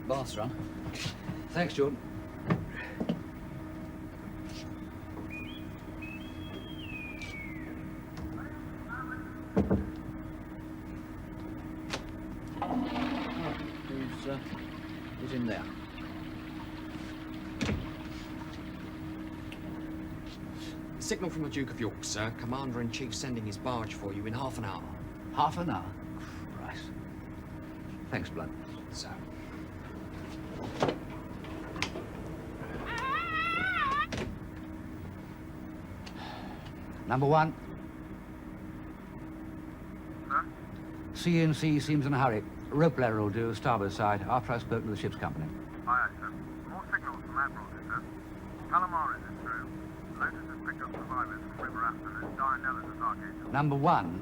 bath's run. Thanks, Jordan. Who's in there? Signal from the Duke of York, sir. Commander-in-Chief sending his barge for you in half an hour. Half an hour? Christ. Thanks, Blunt. Sir. Number one. Huh? C&C seems in a hurry. Rope ladder will do, starboard side, after I've spoken to the ship's company. Aye, sir. More signals from Admiralty, sir. Palomar is through. Lotus has picked up survivors from River Afton and Dianella as Archangel. Number one,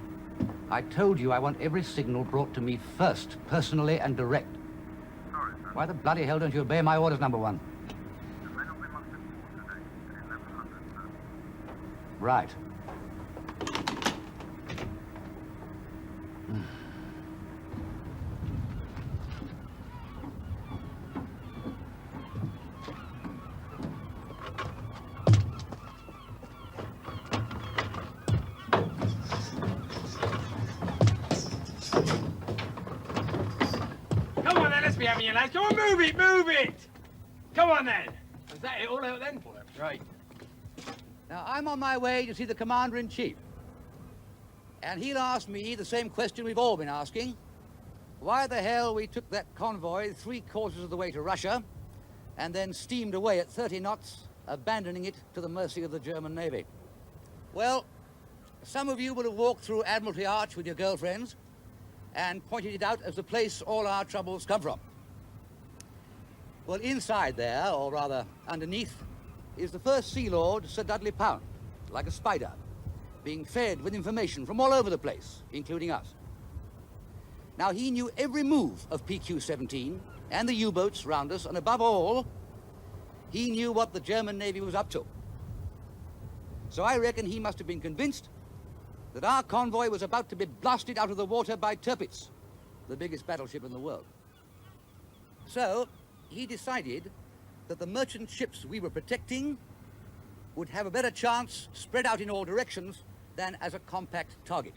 I told you I want every signal brought to me first, personally and direct. Sorry, sir. Why the bloody hell don't you obey my orders, number one? The men will be mustered for today at 1100, sir. Right. Come on then, let's be having you lads. Come on, move it, move it! Come on then. Is that it all out then for them? Right. Now, I'm on my way to see the Commander-in-Chief. And he'll ask me the same question we've all been asking. Why the hell we took that convoy 3/4 of the way to Russia and then steamed away at 30 knots, abandoning it to the mercy of the German Navy. Well, some of you will have walked through Admiralty Arch with your girlfriends and pointed it out as the place all our troubles come from. Well, inside there, or rather underneath, is the first Sea Lord, Sir Dudley Pound, like a spider, being fed with information from all over the place, including us. Now, he knew every move of PQ-17 and the U-boats round us, and above all, he knew what the German Navy was up to. So I reckon he must have been convinced that our convoy was about to be blasted out of the water by Tirpitz, the biggest battleship in the world. So he decided that the merchant ships we were protecting would have a better chance spread out in all directions than as a compact target.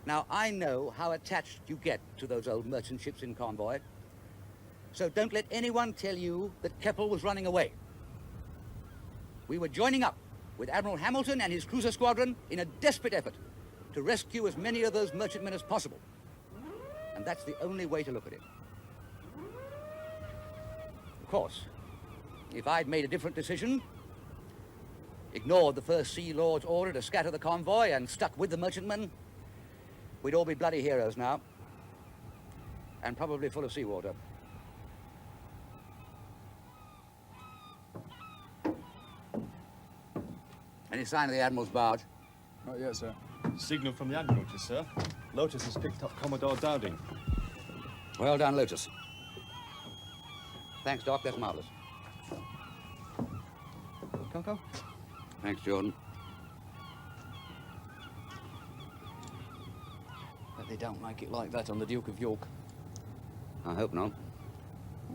Now, I know how attached you get to those old merchant ships in convoy, so don't let anyone tell you that Keppel was running away. We were joining up with Admiral Hamilton and his cruiser squadron in a desperate effort to rescue as many of those merchantmen as possible. And that's the only way to look at it. Of course, if I'd made a different decision, ignored the first Sea Lord's order to scatter the convoy and stuck with the merchantmen, we'd all be bloody heroes now, and probably full of seawater. Any sign of the Admiral's barge? Not yet, sir. Signal from the Admiralty, sir. Lotus has picked up Commodore Dowding. Well done, Lotus. Thanks, Doc. That's marvelous. Coco? Thanks, Jordan. But they don't make it like that on the Duke of York. I hope not.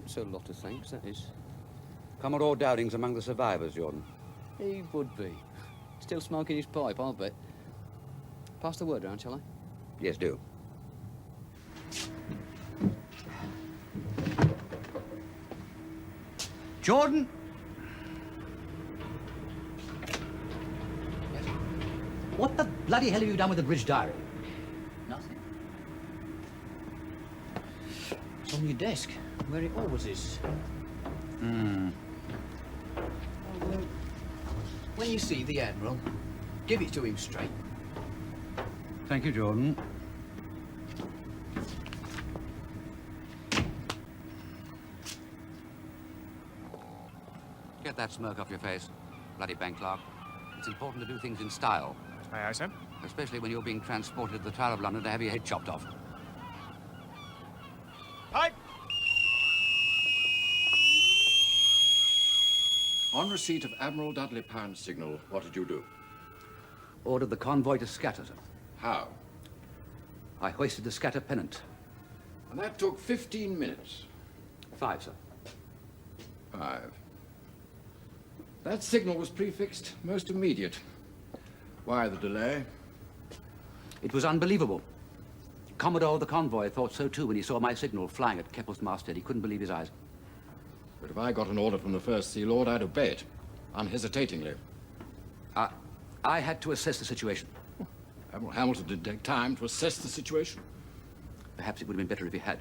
It's a lot of thanks, that is. Commodore Dowding's among the survivors, Jordan. He would be. Still smoking his pipe, I'll bet. Pass the word round, shall I? Yes, do. Jordan! Yes. What the bloody hell have you done with the bridge diary? Nothing. It's on your desk, where it always is. When you see the Admiral, give it to him straight. Thank you, Jordan. Get that smirk off your face, bloody bank clerk. It's important to do things in style. Aye, aye, sir. Especially when you're being transported to the Tower of London to have your head chopped off. Pipe! On receipt of Admiral Dudley Pound's signal, what did you do? Ordered the convoy to scatter, sir. How? I hoisted the scatter pennant. And that took 15 minutes. 5, sir. 5. That signal was prefixed most immediate. Why the delay? It was unbelievable. Commodore of the convoy thought so too when he saw my signal flying at Keppel's masthead. He couldn't believe his eyes. But if I got an order from the First Sea Lord, I'd obey it, unhesitatingly. I had to assess the situation. Admiral Hamilton didn't take time to assess the situation. Perhaps it would have been better if he had.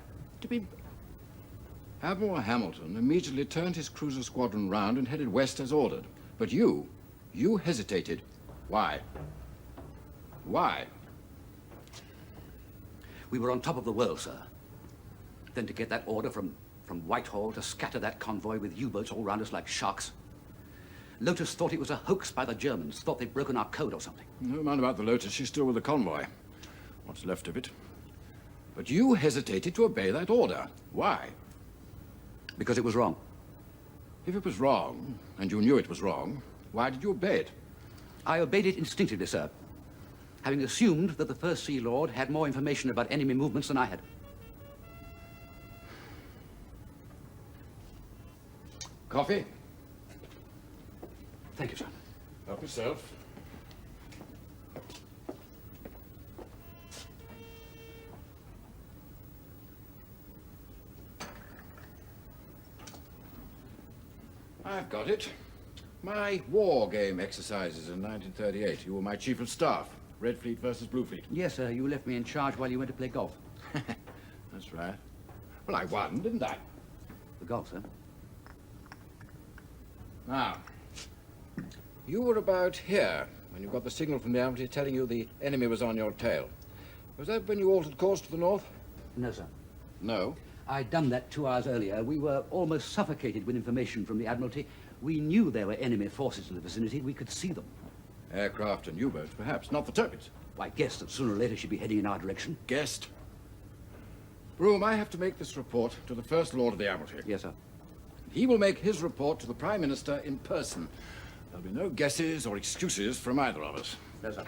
Admiral Hamilton immediately turned his cruiser squadron round and headed west as ordered. But you hesitated. Why? Why? We were on top of the world, sir. Then to get that order from Whitehall to scatter that convoy with U-boats all round us like sharks. Lotus thought it was a hoax by the Germans, thought they'd broken our code or something. No mind about the Lotus, she's still with the convoy. What's left of it. But you hesitated to obey that order. Why? Because it was wrong. If it was wrong, and you knew it was wrong, why did you obey it? I obeyed it instinctively, sir, having assumed that the First Sea Lord had more information about enemy movements than I had. Coffee? Thank you, sir. Help yourself. I've got it. My war game exercises in 1938. You were my chief of staff. Red Fleet versus Blue Fleet. Yes, sir. You left me in charge while you went to play golf. That's right. Well, I won, didn't I? The golf, sir? Now, you were about here when you got the signal from the Admiralty telling you the enemy was on your tail. Was that when you altered course to the north? No, sir. No. I'd done that 2 hours earlier. We were almost suffocated with information from the Admiralty. We knew there were enemy forces in the vicinity. We could see them. Aircraft and U-boats, perhaps, not the Tirpitz. I guessed that sooner or later she'd be heading in our direction. Guessed. Broom, I have to make this report to the First Lord of the Admiralty. Yes, sir. He will make his report to the Prime Minister in person. There'll be no guesses or excuses from either of us. Yes, sir.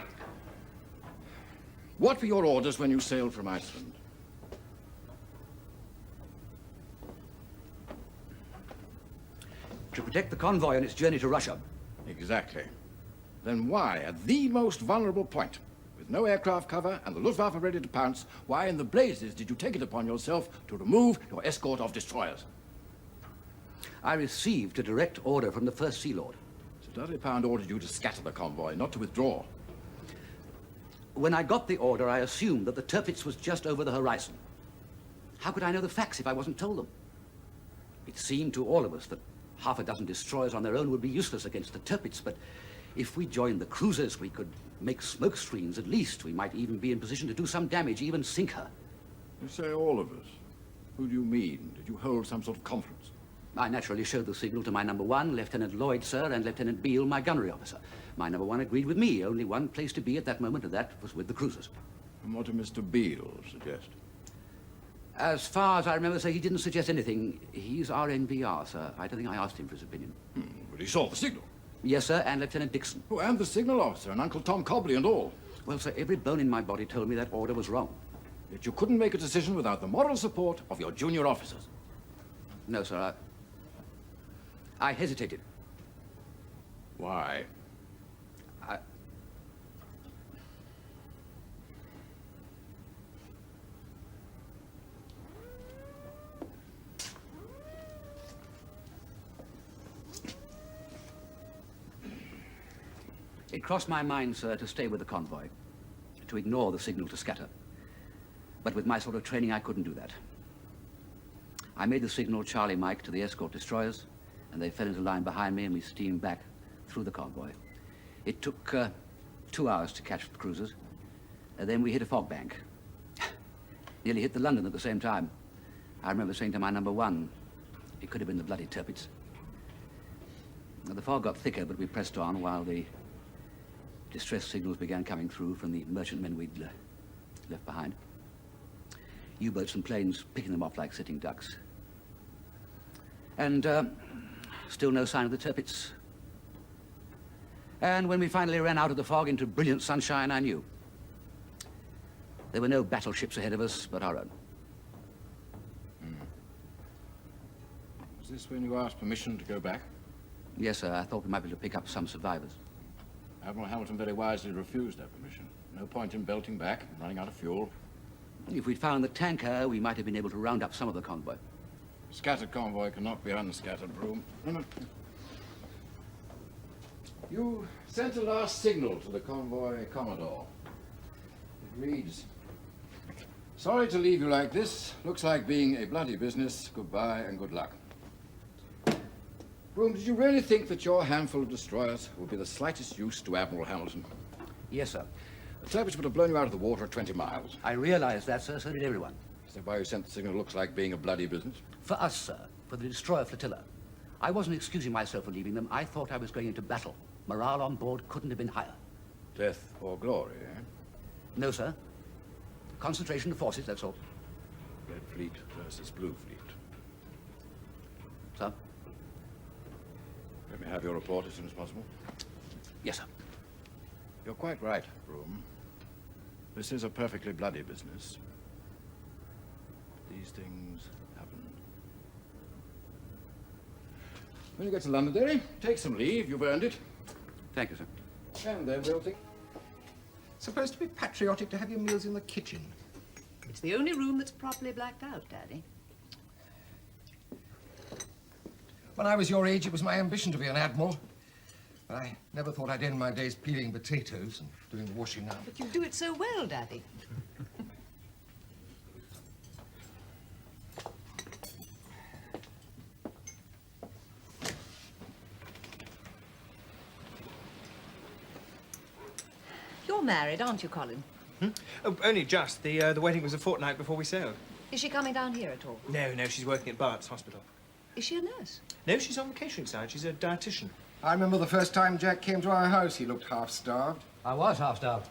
What were your orders when you sailed from Iceland? To protect the convoy on its journey to Russia. Exactly. Then why, at the most vulnerable point, with no aircraft cover and the Luftwaffe ready to pounce, why in the blazes did you take it upon yourself to remove your escort of destroyers? I received a direct order from the First Sea Lord. Sir Dudley Pound ordered you to scatter the convoy, not to withdraw. When I got the order, I assumed that the Tirpitz was just over the horizon. How could I know the facts if I wasn't told them? It seemed to all of us that half a dozen destroyers on their own would be useless against the Tirpitz, but if we joined the cruisers, we could make smoke screens at least. We might even be in position to do some damage, even sink her. You say all of us. Who do you mean? Did you hold some sort of conference? I naturally showed the signal to my number one, Lieutenant Lloyd, sir, and Lieutenant Beale, my gunnery officer. My number one agreed with me. Only one place to be at that moment, and that was with the cruisers. And what did Mr. Beale suggest? As far as I remember, sir, he didn't suggest anything. He's our NVR, sir. I don't think I asked him for his opinion. But he saw the signal. Yes, sir, and Lieutenant Dixon. Oh, and the signal officer, and Uncle Tom Cobley and all. Well, sir, every bone in my body told me that order was wrong. Yet you couldn't make a decision without the moral support of your junior officers. No, sir, I hesitated. Why? It crossed my mind, sir, to stay with the convoy, to ignore the signal to scatter. But with my sort of training, I couldn't do that. I made the signal Charlie Mike to the escort destroyers, and they fell into line behind me, and we steamed back through the convoy. It took 2 hours to catch the cruisers, and then we hit a fog bank. Nearly hit the London at the same time. I remember saying to my number one, it could have been the bloody Tirpitz. The fog got thicker, but we pressed on while the distress signals began coming through from the merchantmen we'd left behind. U-boats and planes picking them off like sitting ducks. And still no sign of the Tirpitz. And when we finally ran out of the fog into brilliant sunshine, I knew. There were no battleships ahead of us but our own. this when you asked permission to go back? Yes, sir. I thought we might be able to pick up some survivors. Admiral Hamilton very wisely refused that permission. No point in belting back and running out of fuel. If we'd found the tanker, we might have been able to round up some of the convoy. Scattered convoy cannot be unscattered, Broom. No. You sent a last signal to the convoy commodore. It reads, "Sorry to leave you like this. Looks like being a bloody business. Goodbye and good luck." Broom, did you really think that your handful of destroyers would be the slightest use to Admiral Hamilton? Yes, sir. The turbines would have blown you out of the water at 20 miles. I realized that, sir. So did everyone. Is that why you sent the signal looks like being a bloody business? For us, sir. For the destroyer flotilla. I wasn't excusing myself for leaving them. I thought I was going into battle. Morale on board couldn't have been higher. Death or glory, eh? No, sir. Concentration of forces, that's all. Red Fleet versus Blue Fleet. Sir? Let me have your report as soon as possible. Yes, sir. You're quite right, Broom. This is a perfectly bloody business. These things happen. When you get to Londonderry, take some leave. You've earned it. Thank you, sir. And then we'll think. Supposed to be patriotic to have your meals in the kitchen. It's the only room that's properly blacked out, Daddy. When I was your age, it was my ambition to be an admiral. But I never thought I'd end my days peeling potatoes and doing the washing up. But you do it so well, Daddy. You're married, aren't you, Colin? Oh, only just. The wedding was a fortnight before we sailed. Is she coming down here at all? No, she's working at Bart's hospital. Is she a nurse? No, she's on the catering side. She's a dietitian. I remember the first time Jack came to our house, he looked half-starved. I was half-starved.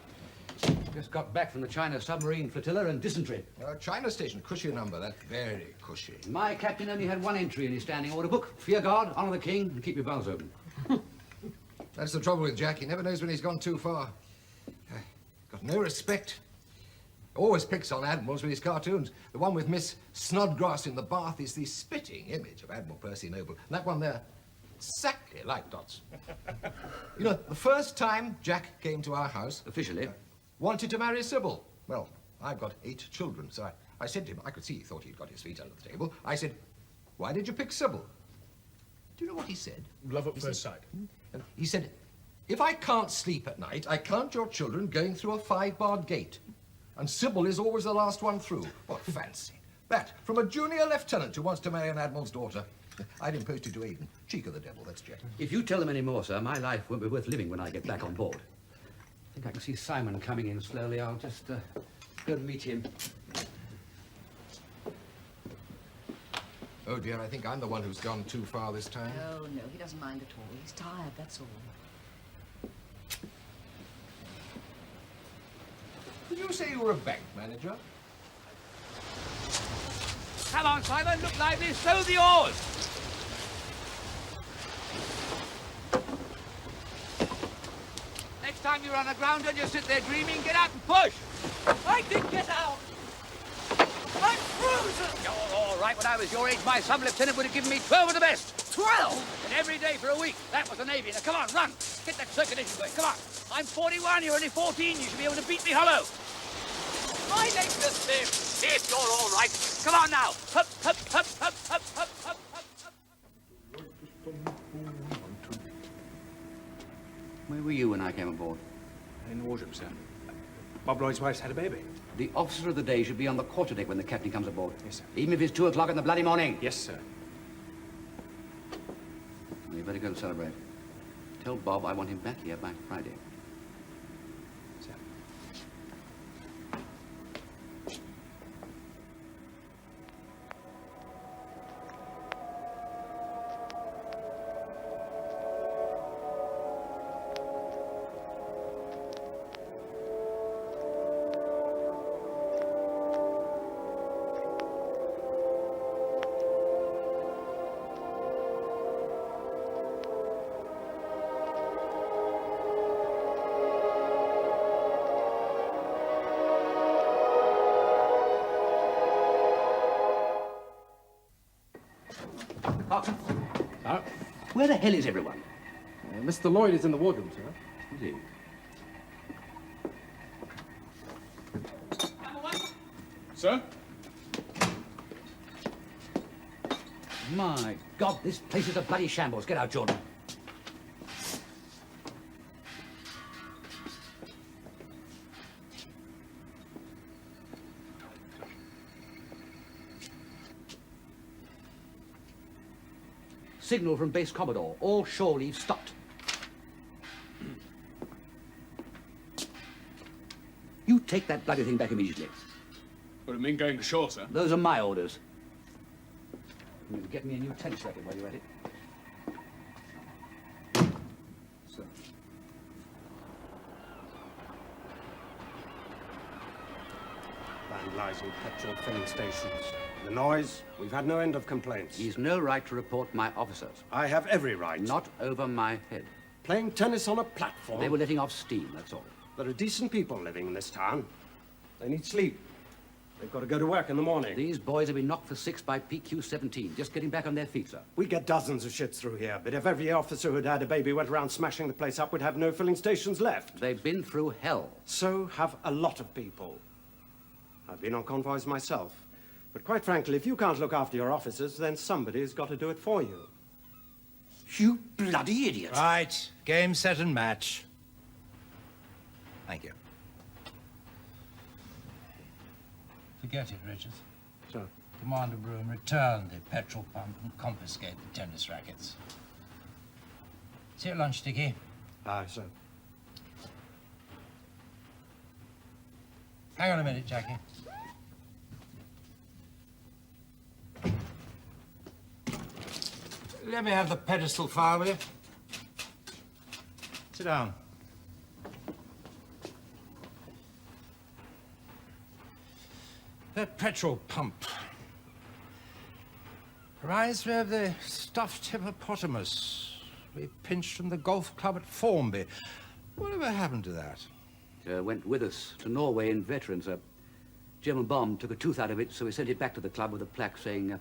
Just got back from the China submarine flotilla and dysentery. China station, cushy number, that's very cushy. My captain only had one entry in his standing order book. Fear God, honor the king, and keep your bowels open. That's the trouble with Jack, he never knows when he's gone too far. Got no respect. Always picks on admirals with his cartoons. The one with Miss Snodgrass in the bath is the spitting image of Admiral Percy Noble. And that one there, exactly like Dot's. You know, the first time Jack came to our house... Officially? Wanted to marry Sybil. Well, I've got 8 children, so I said to him, I could see he thought he'd got his feet under the table. I said, why did you pick Sybil? Do you know what he said? Love at first sight. He said, if I can't sleep at night, I count your children going through a 5-barred gate. And Sybil is always the last one through. What fancy. That, from a junior lieutenant who wants to marry an admiral's daughter. I'd imposed it to Aiden. Cheek of the devil, that's Jack. If you tell them any more, sir, my life won't be worth living when I get back on board. I think I can see Simon coming in slowly. I'll just go and meet him. Oh, dear, I think I'm the one who's gone too far this time. Oh, no, he doesn't mind at all. He's tired, that's all. Did you say you were a bank manager? Come on, Simon, look lively, stow the oars! Next time you're on the ground and you sit there dreaming, get out and push! I did get out! I'm frozen! You're all right. When I was your age, my sub-lieutenant would have given me 12 of the best. 12? And every day for a week. That was the Navy. Now, come on, run. Get that circulation going. Come on. I'm 41. You're only 14. You should be able to beat me hollow. My legs are stiff. If you're all right. Come on now. Hup, hup, hup, hup, hup, hup, hup, hup, hup. Where were you when I came aboard? In the wardrobe, sir. Bob Lloyd's wife's had a baby. The officer of the day should be on the quarterdeck when the captain comes aboard. Yes, sir. Even if it's 2 o'clock in the bloody morning. Yes, sir. Well, you better go and celebrate. Tell Bob I want him back here by Friday. Sir. Clarkson. Sir? Where the hell is everyone? Mr. Lloyd is in the wardroom, sir. Is he? Sir? My God, this place is a bloody shambles. Get out, Jordan. Signal from base Commodore. All shore leave stopped. You take that bloody thing back immediately. What do you mean going to shore, sir? Those are my orders. You get me a new tennis racket while you're at it. Sir. Vandalising petrol filling stations. The noise, we've had no end of complaints. He's no right to report my officers. I have every right. Not over my head. Playing tennis on a platform. They were letting off steam, that's all. There are decent people living in this town. They need sleep. They've got to go to work in the morning. These boys have been knocked for 6 by PQ-17, just getting back on their feet, sir. We get dozens of ships through here, but if every officer who'd had a baby went around smashing the place up, we'd have no filling stations left. They've been through hell. So have a lot of people. I've been on convoys myself. But quite frankly, if you can't look after your officers, then somebody's got to do it for you. You bloody idiot. Right. Game, set, and match. Thank you. Forget it, Richards. Sir? Commander Broom, return the petrol pump and confiscate the tennis rackets. See you at lunch, Dickie. Aye, sir. Hang on a minute, Jackie. Let me have the pedestal file, will you? Sit down. That petrol pump reminds me of the stuffed hippopotamus we pinched from the golf club at Formby. Whatever happened to that? Went with us to Norway in veterans. A German bomb took a tooth out of it, so we sent it back to the club with a plaque saying,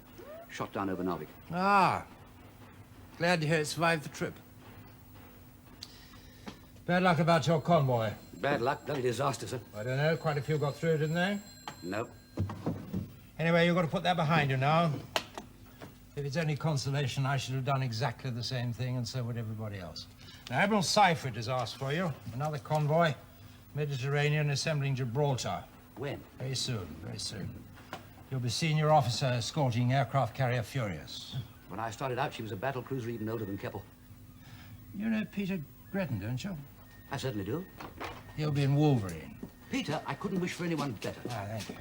shot down over Narvik. Ah. Glad to hear it survived the trip. Bad luck about your convoy. Bad luck, bloody disaster, sir. I don't know, quite a few got through, didn't they? No. Anyway, you've got to put that behind you now. If it's any consolation, I should have done exactly the same thing, and so would everybody else. Now, Admiral Seifert has asked for you. Another convoy, Mediterranean, assembling Gibraltar. When? Very soon, very soon. You'll be senior officer escorting aircraft carrier Furious. When I started out, she was a battle cruiser even older than Keppel. You know Peter Gretton, don't you? I certainly do. He'll be in Wolverine. Peter, I couldn't wish for anyone better. Ah, thank you.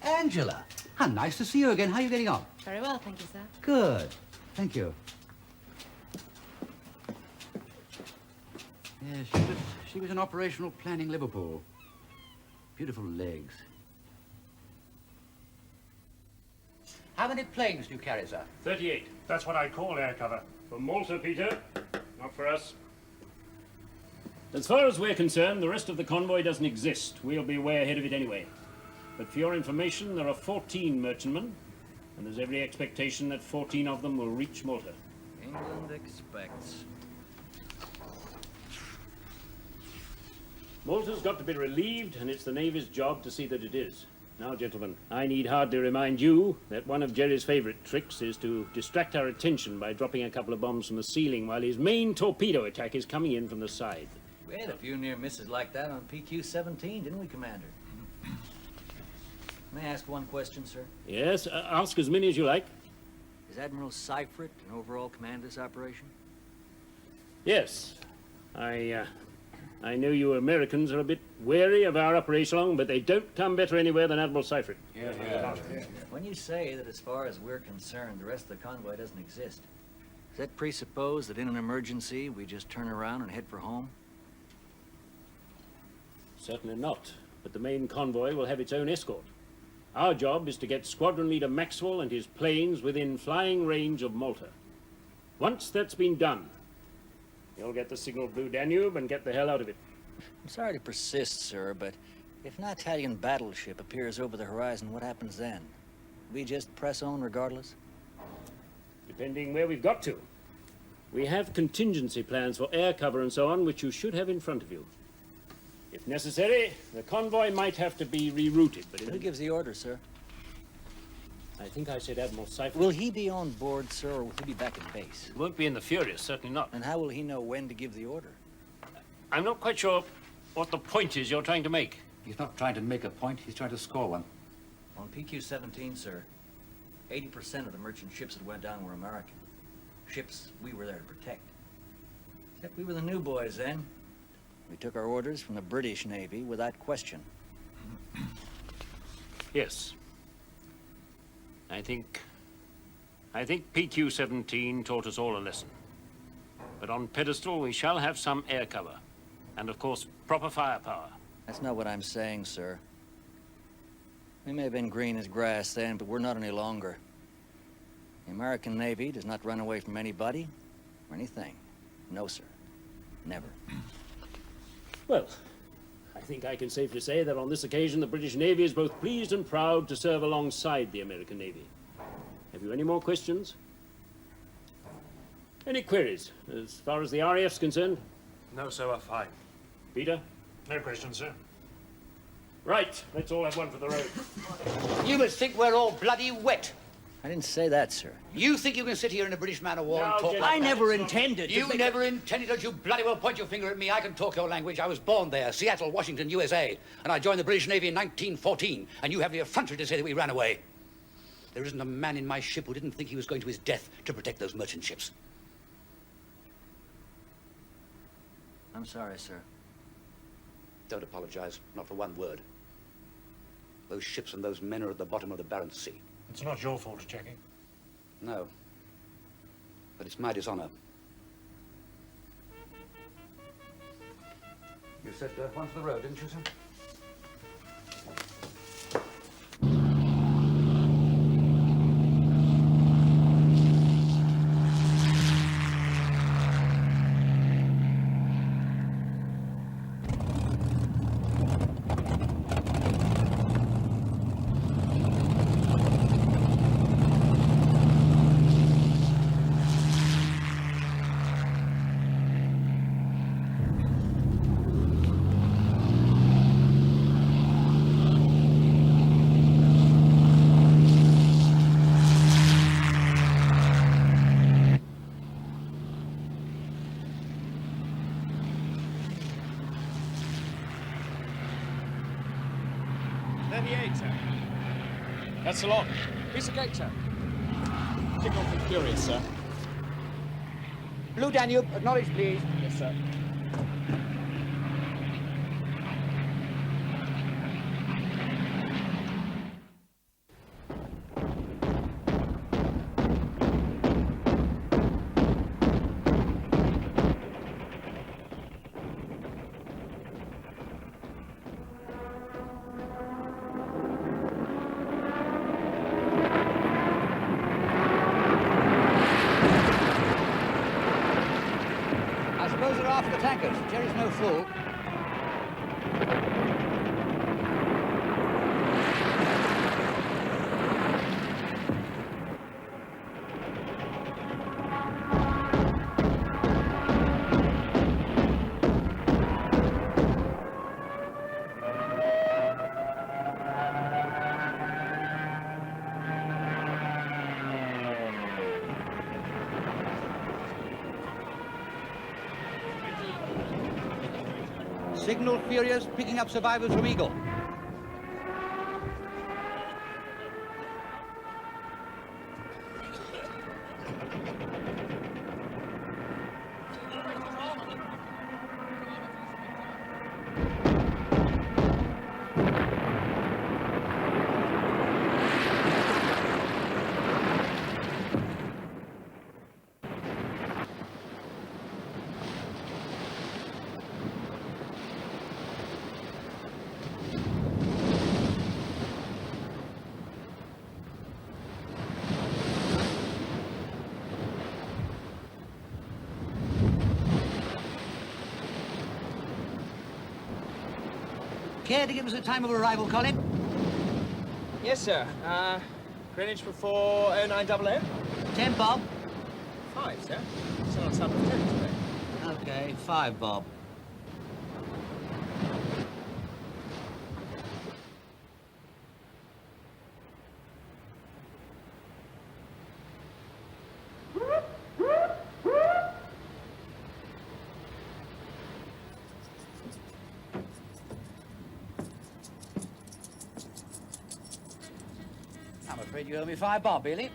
Angela, how nice to see you again. How are you getting on? Very well, thank you, sir. Good. Thank you. Yes, she was in operational planning Liverpool. Beautiful legs. How many planes do you carry, sir? 38. That's what I call air cover. For Malta, Peter. Not for us. As far as we're concerned, the rest of the convoy doesn't exist. We'll be way ahead of it anyway. But for your information, there are 14 merchantmen, and there's every expectation that 14 of them will reach Malta. England expects. Malta's got to be relieved, and it's the Navy's job to see that it is. Now, gentlemen, I need hardly remind you that one of Jerry's favorite tricks is to distract our attention by dropping a couple of bombs from the ceiling while his main torpedo attack is coming in from the side. We had a few near misses like that on PQ-17, didn't we, Commander? May I ask one question, sir? Yes, ask as many as you like. Is Admiral Seifert an overall command of this operation? Yes. I know you Americans are a bit wary of our operation, but they don't come better anywhere than Admiral Seifert. Yeah. When you say that as far as we're concerned, the rest of the convoy doesn't exist, does that presuppose that in an emergency, we just turn around and head for home? Certainly not, but the main convoy will have its own escort. Our job is to get Squadron Leader Maxwell and his planes within flying range of Malta. Once that's been done, you'll get the signal Blue Danube and get the hell out of it. I'm sorry to persist, sir, but if an Italian battleship appears over the horizon, what happens then? We just press on regardless? depending where we've got to. We have contingency plans for air cover and so on, which you should have in front of you. If necessary, the convoy might have to be rerouted, but... Who gives the order, sir? I think I said Admiral Seifert. Will he be on board, sir, or will he be back at base? He won't be in the Furious, certainly not. And how will he know when to give the order? I'm not quite sure what the point is you're trying to make. He's not trying to make a point, he's trying to score one. On PQ-17, sir, 80% of the merchant ships that went down were American. Ships we were there to protect. Except we were the new boys then. We took our orders from the British Navy without question. Yes. I think PQ-17 taught us all a lesson. But on pedestal, we shall have some air cover. And, of course, proper firepower. That's not what I'm saying, sir. We may have been green as grass then, but we're not any longer. The American Navy does not run away from anybody or anything. No, sir. Never. Well, I think I can safely say that on this occasion the British Navy is both pleased and proud to serve alongside the American Navy. Have you any more questions? Any queries as far as the RAF's concerned? No, sir, we're fine. Peter? No questions, sir. Right, let's all have one for the road. You must think we're all bloody wet. I didn't say that, sir. You think you can sit here in a British man of war and Now, talk get like I that? never intended to You think never intended, don't you bloody well point your finger at me. I can talk your language. I was born there, Seattle, Washington, USA. And I joined the British Navy in 1914. And you have the effrontery to say that we ran away. There isn't a man in my ship who didn't think he was going to his death to protect those merchant ships. I'm sorry, sir. Don't apologize, not for one word. Those ships and those men are at the bottom of the Barents Sea. It's not your fault, Jackie. No. But it's my dishonor. You said one for the road, didn't you, sir? That's a lot. Piece of cake, sir. Kick off with Furious, sir. Blue Danube, acknowledge, please. Yes, sir. I suppose they're after the tankers. Jerry's no fool. Signal Furious, picking up survivors from Eagle. Care to give us a time of arrival, Colin? Yes, sir. Greenwich before 09 AM? 10 bob. 5, sir. So on top of 10 today. Okay, 5 bob. I'm afraid you owe me 5 bob, Billy.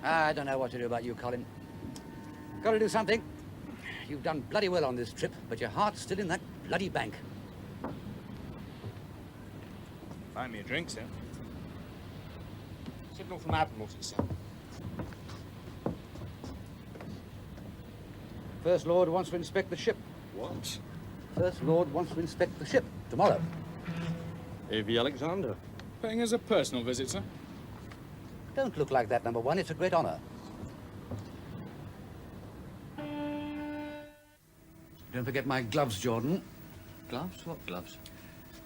I don't know what to do about you, Colin. Got to do something. You've done bloody well on this trip, but your heart's still in that bloody bank. Find me a drink, sir. Signal from Admiralty, sir. First Lord wants to inspect the ship. What? First Lord wants to inspect the ship tomorrow. A.V. Alexander. Paying us a personal visit, sir? Don't look like that, number one. It's a great honor. Don't forget my gloves, Jordan. Gloves? What gloves?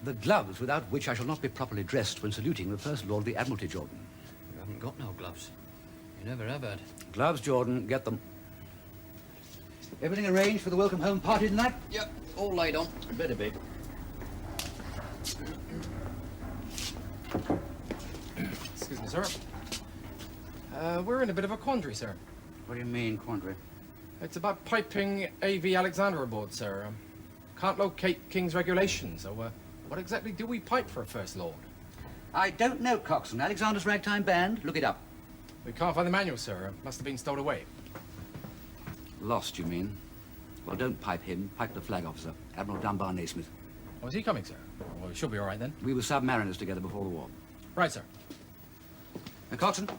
The gloves without which I shall not be properly dressed when saluting the First Lord of the Admiralty, Jordan. You haven't got no gloves. You never have had. Gloves, Jordan. Get them. Everything arranged for the welcome home party tonight? Yep, all laid on. Better be. Excuse me, sir. We're in a bit of a quandary, sir. What do you mean, quandary? It's about piping A.V. Alexander aboard, sir. Can't locate King's regulations, so what exactly do we pipe for a First Lord? I don't know, Coxswain. Alexander's Ragtime Band? Look it up. We can't find the manual, sir. Must have been stowed away. Lost, you mean? Well, don't pipe him. Pipe the flag officer, Admiral Dunbar Naismith. Oh, is he coming, sir? Well, we should be all right then. We were submariners together before the war. Right, sir. Coxswain?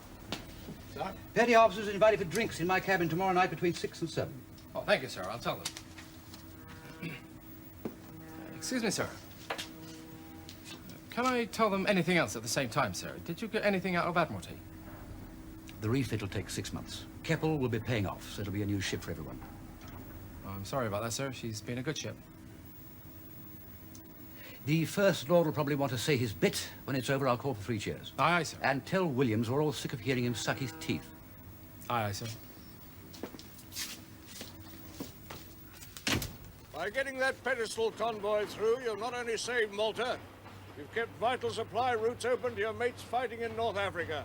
Sir? Petty officers are invited for drinks in my cabin tomorrow night between 6 and 7. Oh, thank you, sir. I'll tell them. Excuse me, sir. Can I tell them anything else at the same time, sir? Did you get anything out of Admiralty? The refit will take 6 months. Keppel will be paying off, so it'll be a new ship for everyone. Oh, I'm sorry about that, sir. She's been a good ship. The First Lord will probably want to say his bit. When it's over, I'll call for 3 cheers. Aye, aye, sir. And tell Williams we're all sick of hearing him suck his teeth. Aye, aye, sir. By getting that pedestal convoy through, you've not only saved Malta, you've kept vital supply routes open to your mates fighting in North Africa.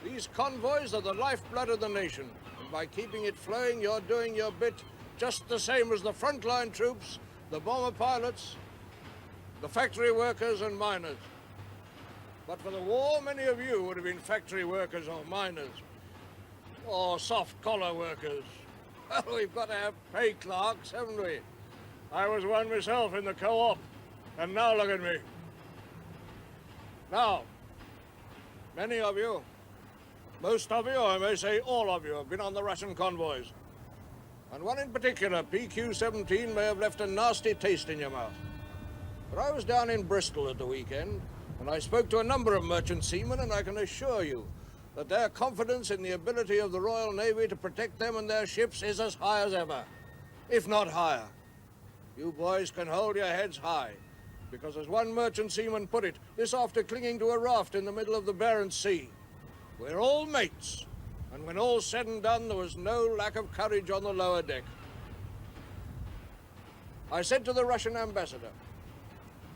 These convoys are the lifeblood of the nation, and by keeping it flowing, you're doing your bit just the same as the frontline troops, the bomber pilots, the factory workers and miners. But for the war, many of you would have been factory workers or miners, or soft collar workers. Well, we've got to have pay clerks, haven't we? I was one myself in the co-op, and now look at me. Now, many of you, most of you, I may say all of you, have been on the Russian convoys. And one in particular, PQ-17, may have left a nasty taste in your mouth. But I was down in Bristol at the weekend, and I spoke to a number of merchant seamen, and I can assure you that their confidence in the ability of the Royal Navy to protect them and their ships is as high as ever, if not higher. You boys can hold your heads high, because as one merchant seaman put it, this after clinging to a raft in the middle of the Barents Sea, we're all mates, and when all's said and done, there was no lack of courage on the lower deck. I said to the Russian ambassador,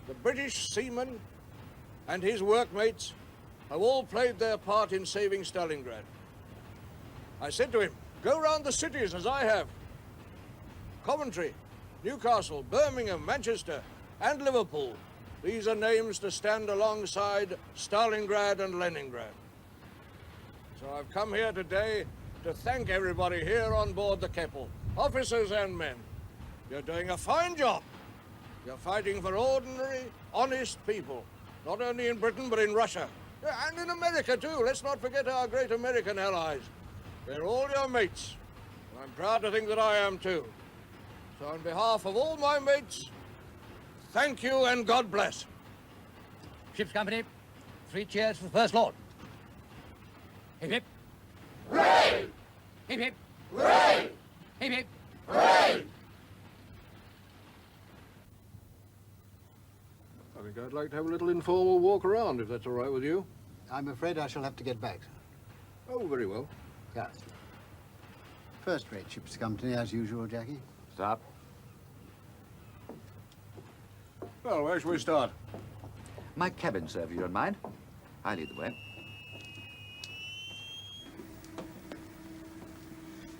the British seaman and his workmates have all played their part in saving Stalingrad. I said to him, go round the cities as I have. Coventry, Newcastle, Birmingham, Manchester, and Liverpool. These are names to stand alongside Stalingrad and Leningrad. So I've come here today to thank everybody here on board the Keppel, officers and men. You're doing a fine job. You're fighting for ordinary, honest people, not only in Britain, but in Russia. And in America, too. Let's not forget our great American allies. They're all your mates. And I'm proud to think that I am, too. So on behalf of all my mates, thank you and God bless. Ship's company, 3 cheers for the First Lord. Hip hip. Hooray! Hip hip. Hooray! Hip hip. Hooray! think I'd like to have a little informal walk around, if that's all right with you. I'm afraid I shall have to get back, sir. Oh, very well. Yeah. First-rate ship's company, as usual, Jackie. Stop. Well, where shall we start? My cabin, sir, if you don't mind. I lead the way.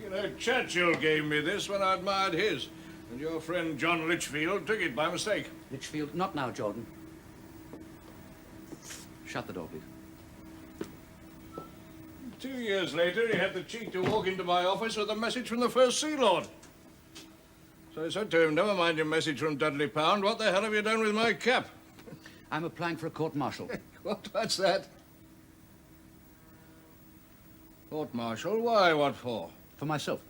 You know, Churchill gave me this when I admired his, and your friend John Litchfield took it by mistake. Litchfield, not now, Jordan. Shut the door, please. 2 years later, he had the cheek to walk into my office with a message from the First Sea Lord. So I said to him, never mind your message from Dudley Pound. What the hell have you done with my cap? I'm applying for a court-martial. What? What's that? Court-martial? Why? What for? For myself.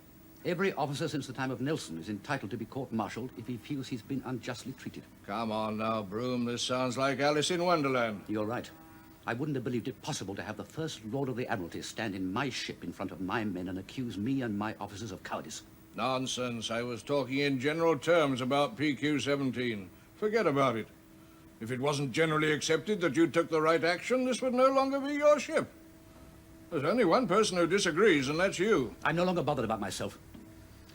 Every officer since the time of Nelson is entitled to be court-martialed if he feels he's been unjustly treated. Come on now, Broom. This sounds like Alice in Wonderland. You're right. I wouldn't have believed it possible to have the First Lord of the Admiralty stand in my ship in front of my men and accuse me and my officers of cowardice. Nonsense. I was talking in general terms about PQ-17. Forget about it. If it wasn't generally accepted that you took the right action, this would no longer be your ship. There's only one person who disagrees, and that's you. I'm no longer bothered about myself.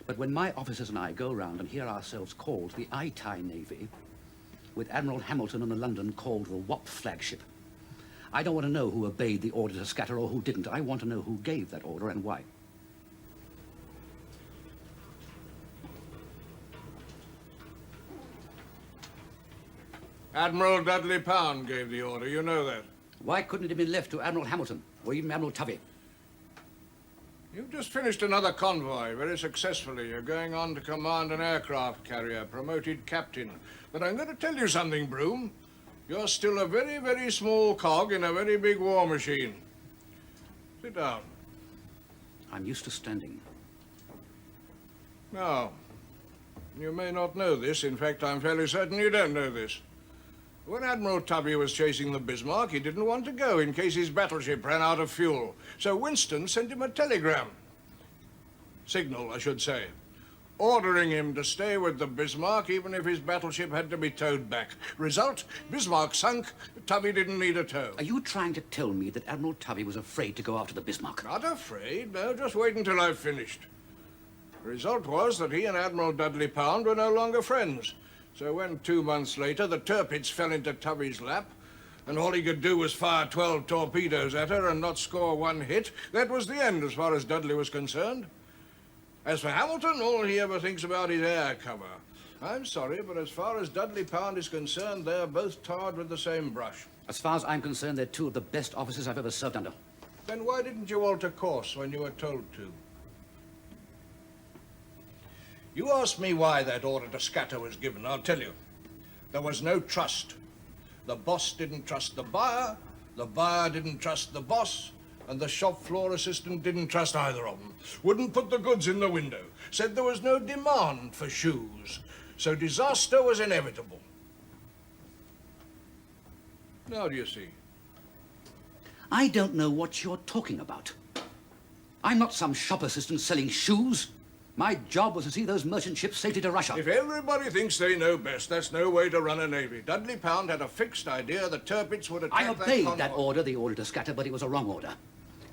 But when my officers and I go round and hear ourselves called the I-Tie Navy, with Admiral Hamilton and the London called the WAP flagship, I don't want to know who obeyed the order to scatter or who didn't. I want to know who gave that order and why. Admiral Dudley Pound gave the order, you know that. Why couldn't it have been left to Admiral Hamilton or even Admiral Tovey? You've just finished another convoy, very successfully. You're going on to command an aircraft carrier, promoted captain. But I'm going to tell you something, Broom. You're still a very, very small cog in a very big war machine. Sit down. I'm used to standing. Now, you may not know this. In fact, I'm fairly certain you don't know this. When Admiral Tubby was chasing the Bismarck, he didn't want to go in case his battleship ran out of fuel. So Winston sent him a telegram. Signal, I should say. Ordering him to stay with the Bismarck even if his battleship had to be towed back. Result, Bismarck sunk, Tubby didn't need a tow. Are you trying to tell me that Admiral Tubby was afraid to go after the Bismarck? Not afraid, no, just wait until I've finished. The result was that he and Admiral Dudley Pound were no longer friends. So when 2 months later the Tirpitz fell into Tubby's lap, and all he could do was fire 12 torpedoes at her and not score one hit, that was the end as far as Dudley was concerned. As for Hamilton, all he ever thinks about is air cover. I'm sorry, but as far as Dudley Pound is concerned, they're both tarred with the same brush. As far as I'm concerned, they're two of the best officers I've ever served under. Then why didn't you alter course when you were told to? You asked me why that order to scatter was given. I'll tell you. There was no trust. The boss didn't trust the buyer didn't trust the boss, and the shop floor assistant didn't trust either of them. Wouldn't put the goods in the window. Said there was no demand for shoes. So disaster was inevitable. Now do you see? I don't know what you're talking about. I'm not some shop assistant selling shoes. My job was to see those merchant ships safely to Russia. If everybody thinks they know best, that's no way to run a navy. Dudley Pound had a fixed idea the Tirpitz would attack I obeyed that that order, the order to scatter, but it was a wrong order.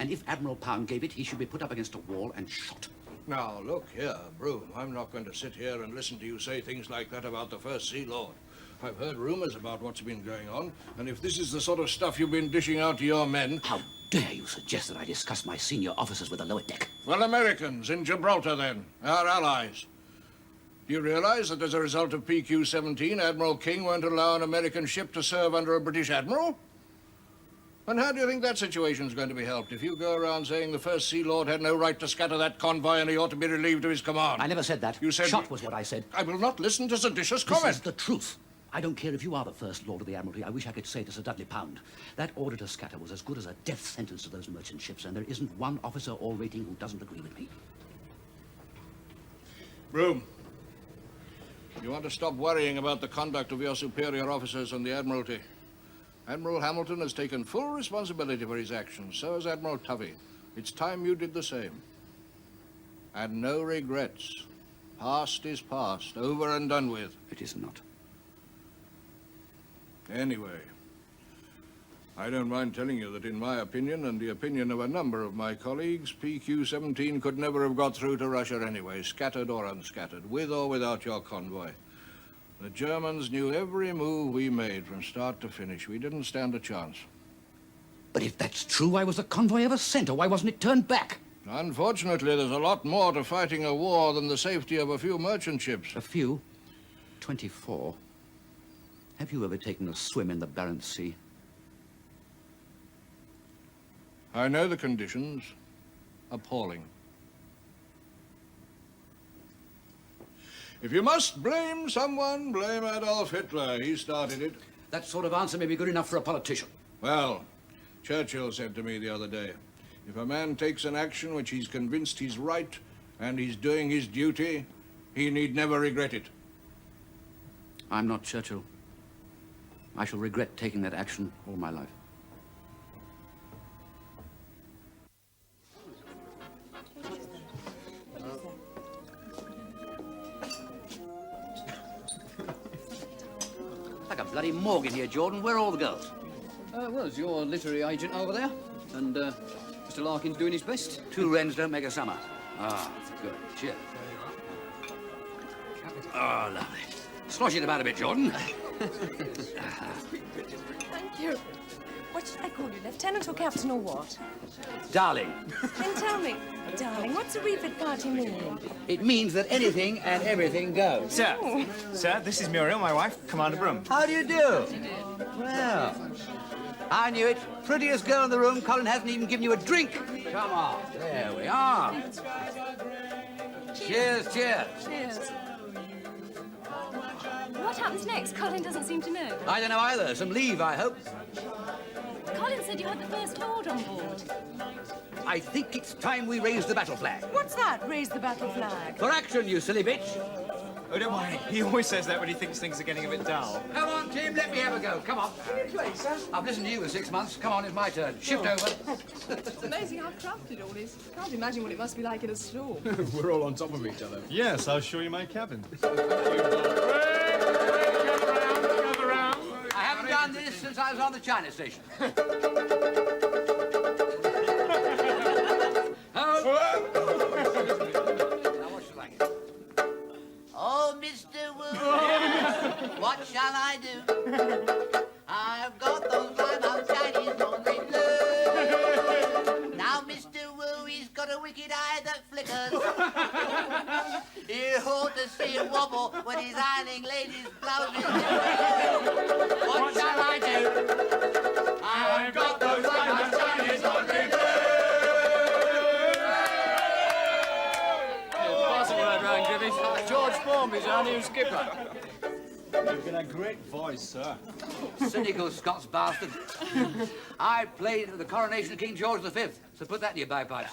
And if Admiral Pound gave it, he should be put up against a wall and shot. Now, look here, Broom. I'm not going to sit here and listen to you say things like that about the First Sea Lord. I've heard rumors about what's been going on, and if this is the sort of stuff you've been dishing out to your men... How dare you suggest that I discuss my senior officers with the lower deck? Well, Americans in Gibraltar, then. Our allies. Do you realize that as a result of PQ-17, Admiral King won't allow an American ship to serve under a British admiral? And how do you think that situation's going to be helped if you go around saying the First Sea Lord had no right to scatter that convoy and he ought to be relieved of his command? I never said that. You said... Shot was what I said. I will not listen to seditious comment. This is the truth. I don't care if you are the First Lord of the Admiralty. I wish I could say to Sir Dudley Pound, that order to scatter was as good as a death sentence to those merchant ships, and there isn't one officer or rating who doesn't agree with me. Broom, you want to stop worrying about the conduct of your superior officers on the Admiralty. Admiral Hamilton has taken full responsibility for his actions. So has Admiral Tovey. It's time you did the same. And no regrets. Past is past, over and done with. It is not. Anyway, I don't mind telling you that in my opinion, and the opinion of a number of my colleagues, PQ-17 could never have got through to Russia anyway, scattered or unscattered, with or without your convoy. The Germans knew every move we made from start to finish. We didn't stand a chance. But if that's true, why was the convoy ever sent, or why wasn't it turned back? Unfortunately, there's a lot more to fighting a war than the safety of a few merchant ships. A few? 24. Have you ever taken a swim in the Barents Sea? I know the conditions. Appalling. If you must blame someone, blame Adolf Hitler. He started it. That sort of answer may be good enough for a politician. Well, Churchill said to me the other day, if a man takes an action which he's convinced he's right and he's doing his duty, he need never regret it. I'm not Churchill. I shall regret taking that action all my life. Like a bloody morgue in here, Jordan. Where are all the girls? Well, is your literary agent over there? And Mr. Larkin's doing his best? Two wrens don't make a summer. Ah, good. Cheers. Oh, lovely. Slosh it about a bit, Jordan. Thank you. What should I call you, Lieutenant or Captain or what? Darling. Then tell me, darling, what's a refit party mean? It means that anything and everything goes. Sir, sir, this is Muriel, my wife, Commander Broom. How do you do? Well, I knew it. Prettiest girl in the room. Colin hasn't even given you a drink. Come on. There we are. Cheers, cheers. Cheers. What happens next? Colin doesn't seem to know. I don't know either. Some leave, I hope. Colin said you had the First Lord on board. I think it's time we raise the battle flag. What's that? Raise the battle flag. For action, you silly bitch. Oh, don't worry. He always says that when he thinks things are getting a bit dull. Come on, Tim. Let me have a go. Come on. I've listened to you for 6 months. Come on, it's my turn. Shift over. It's amazing how crafty it all is. I can't imagine what it must be like in a storm. We're all on top of each other. Yes, I'll show you my cabin. I haven't done this since I was on the China station. Oh, Mr. Wu, what shall I do? I've got those limehouse Chinese laundry blue. Now, Mr. Wu, he's got a wicked eye that flickers. You ought to see him wobble when he's ironing ladies' blouses. What shall I do? I've got those limehouse Chinese laundry blue. George Baum is our new skipper. You've got a great voice, sir. Cynical Scots bastard. I played at the coronation of King George V, so put that in your bagpipes.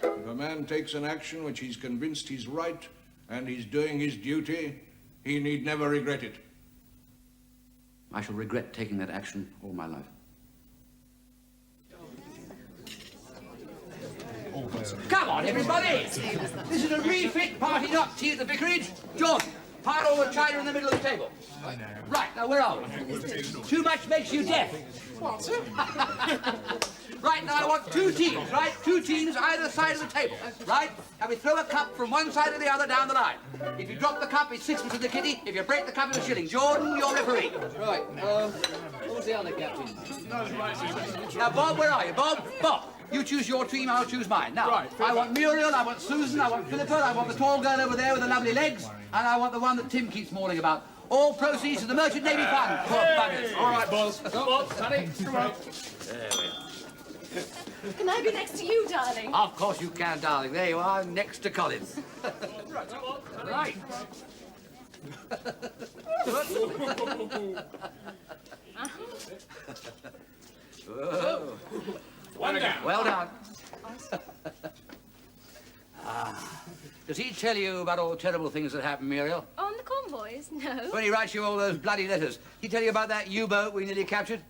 If a man takes an action which he's convinced he's right and he's doing his duty, he need never regret it. I shall regret taking that action all my life. Come on, everybody! This is a refit party, not tea at the vicarage. Jordan, pile all the china in the middle of the table. Right, now where are we? Too much makes you deaf. What? Right, now I want two teams, right? Two teams either side of the table, right? And we throw a cup from one side to the other down the line. If you drop the cup, it's 6 in the kitty. If you break the cup, it's a shilling. Jordan, you're referee. Right, who's the other captain? Now, Bob, where are you? Bob? Bob, you choose your team, I'll choose mine. Now, right, I want Muriel, I want Susan, I want Philippa, I want the tall girl over there with the lovely legs, and I want the one that Tim keeps mauling about. All proceeds to the Merchant Navy Fund. Poor buggers. All right, boss. Boss, Sonny, come on. There we are. Can I be next to you, darling? Of course you can, darling. There you are, next to Colin. Right. Whoa. One down. Well done. Does he tell you about all the terrible things that happened, Muriel? On the convoys? No. When he writes you all those bloody letters, he tell you about that U-boat we nearly captured?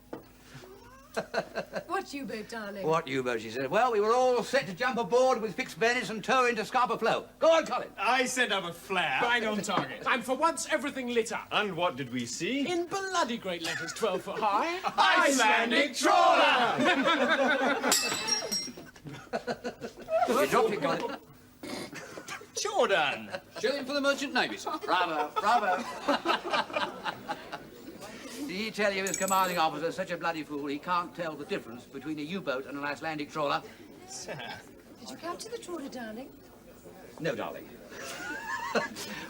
What U-boat, darling? What U-boat, she said. Well, we were all set to jump aboard with fixed bayonets and tow into Scarborough Flow. Go on, Colin. I sent up a flare. Bang on target. And for once, everything lit up. And what did we see? In bloody great letters, 12 foot high. Icelandic trawler! You dropped it, Colin. Jordan! Shilling for the merchant navies. Bravo, bravo. Did he tell you his commanding officer's such a bloody fool he can't tell the difference between a U-boat and an Icelandic trawler? Sir. Did you capture the trawler, darling? No, darling.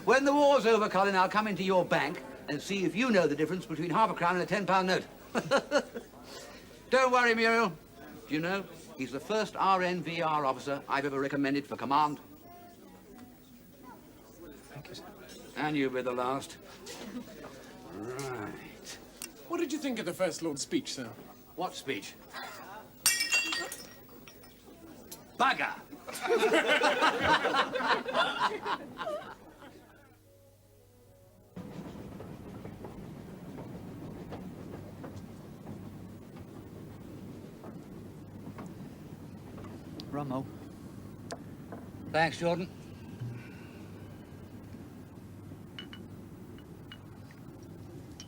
When the war's over, Colin, I'll come into your bank and see if you know the difference between half a crown and a £10 note. Don't worry, Muriel. Do you know, he's the first RNVR officer I've ever recommended for command. Thank you, sir. And you'll be the last. Right. What did you think of the First Lord's speech, sir? What speech? Bugger! Rummo. Thanks, Jordan.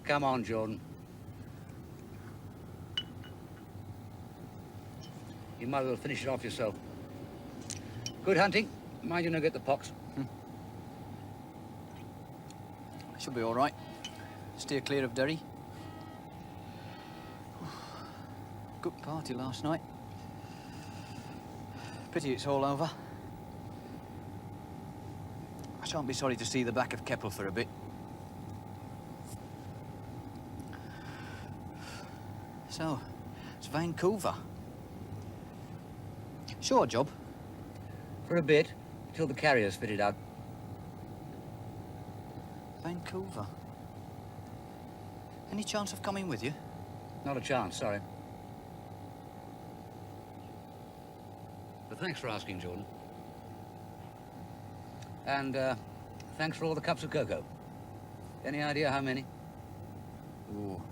Come on, Jordan. You might as well finish it off yourself. Good hunting. Mind you don't get the pox. Should be all right. Steer clear of Derry. Good party last night. Pity it's all over. I shan't be sorry to see the back of Keppel for a bit. So, it's Vancouver. Sure job. For a bit, till the carrier's fitted out. Vancouver. Any chance of coming with you? Not a chance, sorry. But thanks for asking, Jordan. And, thanks for all the cups of cocoa. Any idea how many? Ooh.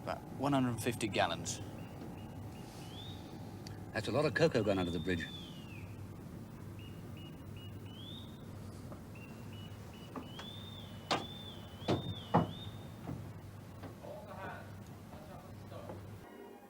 About 150 gallons. That's a lot of cocoa gone under the bridge.